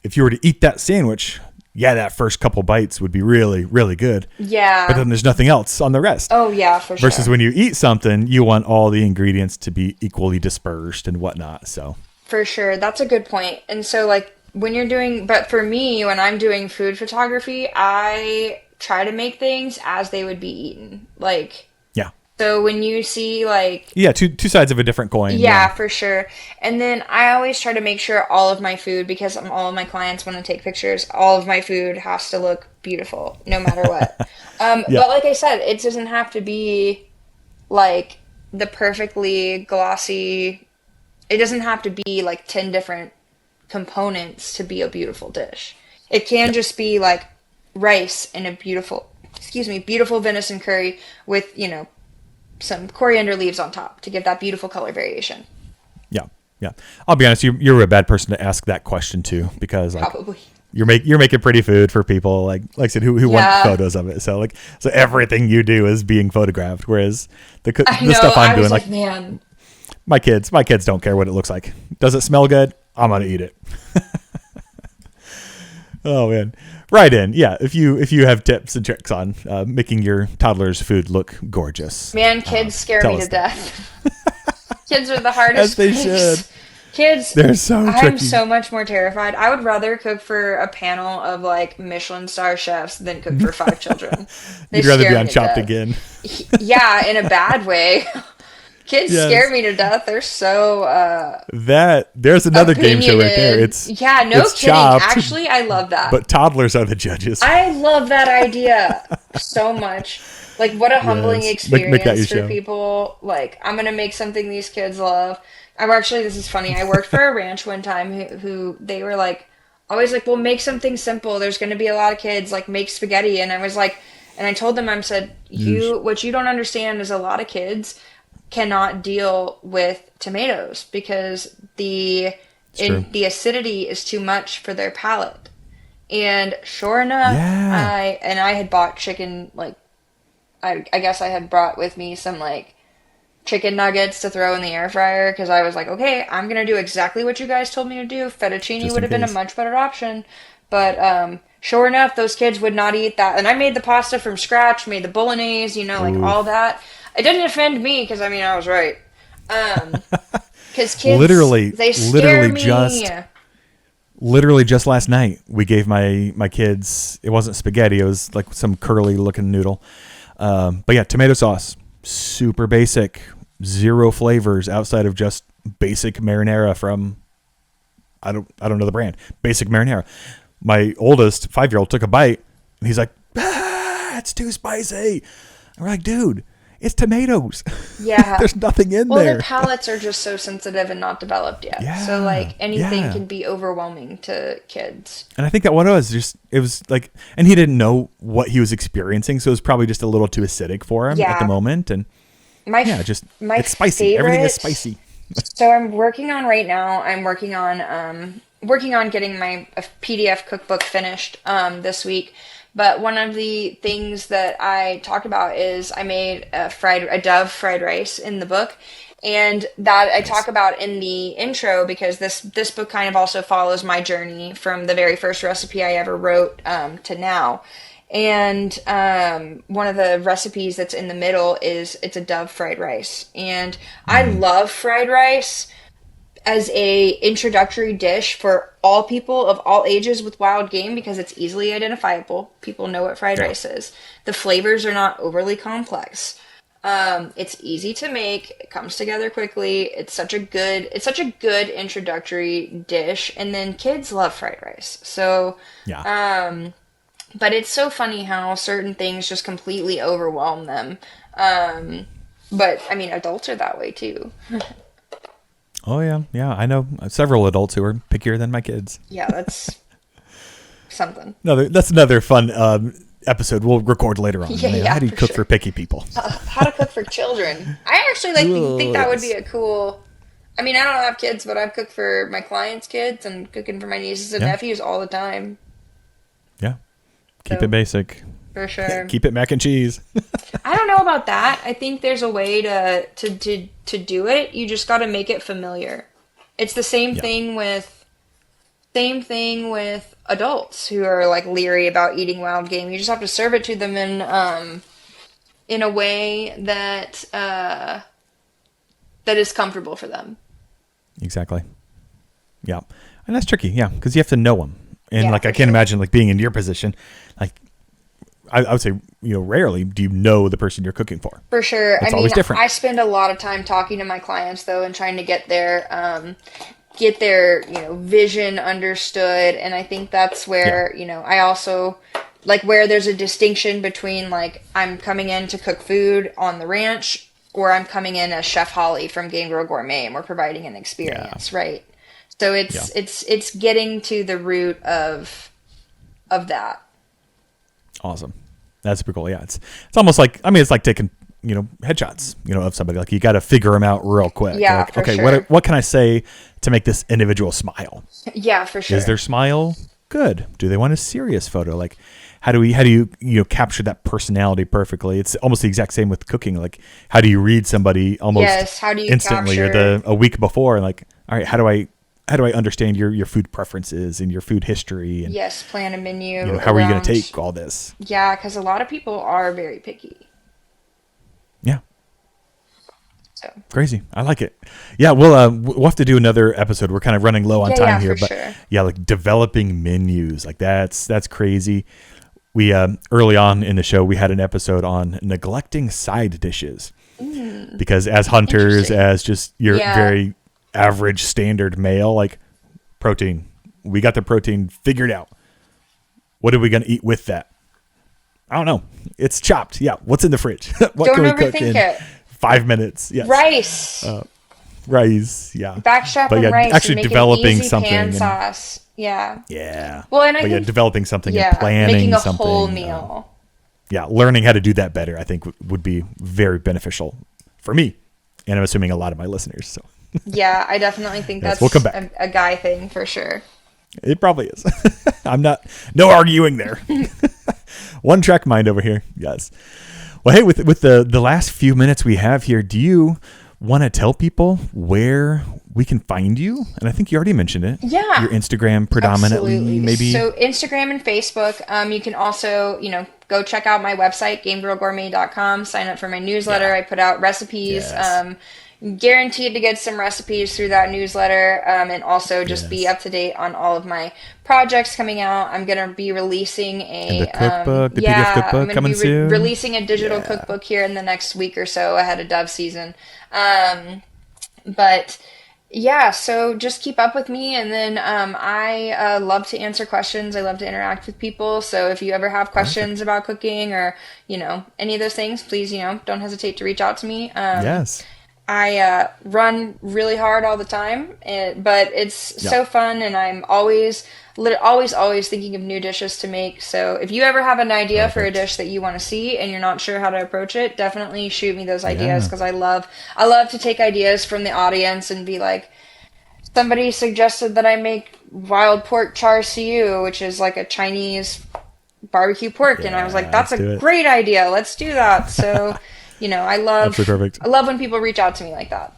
If you were to eat that sandwich, yeah, that first couple bites would be really, really good. But Yeah. then there's nothing else on the rest. Oh, yeah, for Versus sure. when you eat something, you want all the ingredients to be equally dispersed and whatnot. So, For sure. That's a good point. And so, like, when you're doing, but for me, when I'm doing food photography, I try to make things as they would be eaten. Like, yeah. so when you see, like, Yeah, two sides of a different coin. yeah, Yeah. for sure. And then I always try to make sure all of my food, because all of my clients want to take pictures, all of my food has to look beautiful, no matter what. Yeah. But like I said, it doesn't have to be like the perfectly glossy, it doesn't have to be like 10 different components to be a beautiful dish. It can Yeah. just be like rice and a beautiful, beautiful venison curry with, some coriander leaves on top to give that beautiful color variation. Yeah. Yeah. I'll be honest, you're a bad person to ask that question to because like Probably. you're making pretty food for people like I said who want Yeah, photos of it. So everything you do is being photographed whereas I the know. stuff I'm I was doing like like, man, my kids don't care what it looks like. Does it smell good? I'm going to eat it. Oh man. Right in. Yeah, if you have tips and tricks on making your toddler's food look gorgeous. man, kids scare Tell me us to that. death. Kids are the As hardest they should. critics. Kids, They're so I'm tricky. so much more terrified. I would rather cook for a panel of like Michelin star chefs than cook for five children. They You'd rather be scare on me to Chopped death. again. Yeah, in a bad way. Kids scare Yes. me to death. They're so There's another game show right there. opinionated. Yeah, no It's kidding. Chopped, Actually, I love that. but toddlers are the judges. I love that idea so much. Like, what a humbling Yes. Make that experience your for show. people. Like, I'm gonna make something these kids love. I'm actually, this is funny. I worked for a ranch one time who they were like, always like, well, make something simple. There's gonna be a lot of kids. Like, make spaghetti. And I was like, and I told them, I said, Yeesh. what you don't understand is a lot of kids cannot deal with tomatoes because It's true. the acidity is too much for their palate. And sure enough, Yeah. I had bought chicken, like I guess I had brought with me some like chicken nuggets to throw in the air fryer because I was like, okay, I'm gonna do exactly what you guys told me to do. Fettuccine Just would in have been a case. much better option, but sure enough, those kids would not eat that. And I made the pasta from scratch, made the bolognese, like Ooh. all that. It didn't offend me because I mean I was right. Um, because kids Literally, they scare literally me. just last night we gave my kids. It wasn't spaghetti. It was like some curly looking noodle. But yeah, tomato sauce, super basic, zero flavors outside of just basic marinara from I don't know the brand. Basic marinara. My oldest 5-year-old took a bite and he's like, it's too spicy. And we're like, dude, it's tomatoes. Yeah. There's nothing in Well, their there. palates are just so sensitive and not developed yet. So Yeah, like anything yeah. can be overwhelming to kids. And I think that what it was like, and he didn't know what he was experiencing, so it was probably just a little too acidic for him at the Yeah. moment. And My yeah, f- just my it's spicy. Everything is favorite. spicy. So I'm working on right now. I'm working on getting my PDF cookbook finished this week. But one of the things that I talked about is I made a Dove fried rice in the book, and that I talk Nice. about in the intro because this book kind of also follows my journey from the very first recipe I ever wrote to now. And one of the recipes that's in the middle is it's a Dove fried rice, and I Mm. love fried rice as a introductory dish for all people of all ages with wild game because it's easily identifiable. People know what fried rice is. The flavors are not overly complex. It's easy to make. It comes together quickly. It's such a good introductory dish. And then kids love fried rice. So, but it's so funny how certain things just completely overwhelm them. But I mean, adults are that way too. Oh yeah. Yeah. I know several adults who are pickier than my kids. Yeah. That's something. That's another fun, episode we'll record later on. Yeah, how do you cook for picky people? How to cook for children. I actually think that would be a cool. I mean, I don't have kids, but I've cooked for my clients' kids and cooking for my nieces and nephews all the time. Yeah, keep it basic. For sure. Keep it mac and cheese. I don't know about that. I think there's a way to do it. You just got to make it familiar. It's the same thing with. Same thing with adults who are like leery about eating wild game. You just have to serve it to them in a way that that is comfortable for them. Exactly. Yeah, and that's tricky. Yeah, because you have to know them, and I can't imagine like being in your position. Like, I would say, rarely do you know the person you're cooking for. For sure. It's always different. I spend a lot of time talking to my clients though, and trying to get their vision understood. And I think that's where, I also like where there's a distinction between like, I'm coming in to cook food on the ranch or I'm coming in as Chef Holly from Game Girl Gourmet and we're providing an experience. Right. So it's getting to the root of that. Awesome. That's super cool. Yeah. It's almost like, it's like taking, headshots, of somebody. Like you got to figure them out real quick. Yeah. Like, for okay. Sure. What can I say to make this individual smile? Yeah, for sure. Is their smile good? Do they want a serious photo? Like, how do you capture that personality perfectly? It's almost the exact same with cooking. Like, how do you read somebody almost how do you instantly capture... or a week before? And like, all right, how do I understand your food preferences and your food history? And plan a menu. How are you going to take all this? Yeah, because a lot of people are very picky. Yeah. So. Crazy. I like it. Yeah, we'll have to do another episode. We're kind of running low on time here, but sure. like developing menus, like that's crazy. We early on in the show, we had an episode on neglecting side dishes because as hunters, as just your very average standard male, like protein, we got the protein figured out. What are we going to eat with that? I don't know. It's chopped. Yeah. What's in the fridge? What Don't can we overthink cook in it. 5 minutes? Yes. Rice. Yeah. Backstrap on rice. Actually and make developing an easy something. Pan sauce. Yeah. Yeah. Well, and I think, developing something and planning making a something. whole meal. Learning how to do that better, I think would be very beneficial for me, and I'm assuming a lot of my listeners. So. Yeah, I definitely think that's we'll come back. A guy thing for sure. It probably is. No arguing there. One track mind over here. Yes. Well, hey, with the last few minutes we have here, do you want to tell people where we can find you? And I think you already mentioned it. Yeah. Your Instagram predominantly, Absolutely. maybe. So Instagram and Facebook. You can also, go check out my website, gamegirlgourmet.com. Sign up for my newsletter. Yeah. I put out recipes. Yes. Guaranteed to get some recipes through that newsletter, and also just be up to date on all of my projects coming out. I'm going to be releasing the cookbook, the PDF cookbook coming soon. Releasing a digital cookbook here in the next week or so ahead of dove season. But yeah, so just keep up with me, and then I love to answer questions. I love to interact with people. So if you ever have questions about cooking or any of those things, please don't hesitate to reach out to me. Yes. I run really hard all the time, but it's so fun, and I'm always thinking of new dishes to make. So if you ever have an idea for a dish that you want to see and you're not sure how to approach it, definitely shoot me those ideas, because I love to take ideas from the audience and be like, somebody suggested that I make wild pork char siu, which is like a Chinese barbecue pork, and I was like, that's a great idea. Let's do that. So. I love when people reach out to me like that.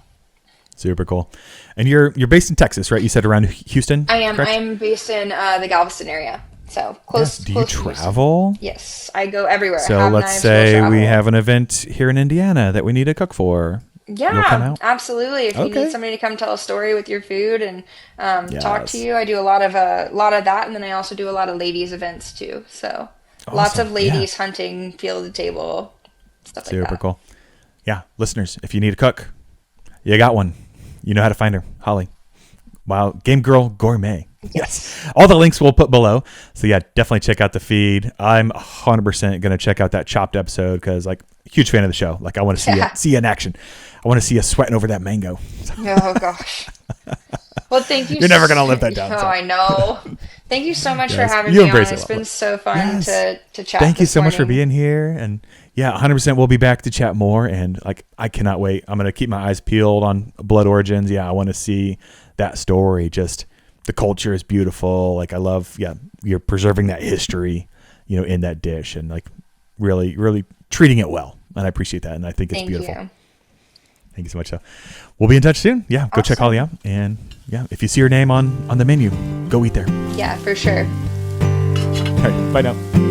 Super cool. And you're based in Texas, right? You said around Houston? I am. Correct? I am based in the Galveston area. So close. Yes. Do you travel? Yes, I go everywhere. So let's say we have an event here in Indiana that we need a cook for. you'll come Yeah, out? absolutely. If you Okay. need somebody to come tell a story with your food and talk to Yes. you, I do a lot of that, and then I also do a lot of ladies events too. So lots Awesome. of Yeah. ladies hunting, field to table, stuff like Super that. cool. Yeah. Listeners, if you need a cook, you got one. You know how to find her. Holly. Wow. Game Girl Gourmet. Yes. All the links we'll put below. So yeah, definitely check out the feed. I'm 100% going to check out that Chopped episode because like huge fan of the show. Like I want to see you in action. I want to see you sweating over that mango. Oh gosh. Well, thank you. You're never going to live that down. Oh, So. I know. Thank you so much for Yes. having You me on. embrace it It's well. been so fun Yes. to chat. Thank you this so much for morning. being here. And yeah, 100% we'll be back to chat more. And like, I cannot wait. I'm going to keep my eyes peeled on Blood Origins. Yeah, I want to see that story. Just the culture is beautiful. Like I love, you're preserving that history, in that dish and like really, really treating it well. And I appreciate that. And I think it's Thank beautiful. you. Thank you so much. So we'll be in touch soon. Yeah, go check Awesome. Holly out. And yeah, if you see her name on the menu, go eat there. Yeah, for sure. All right, bye now.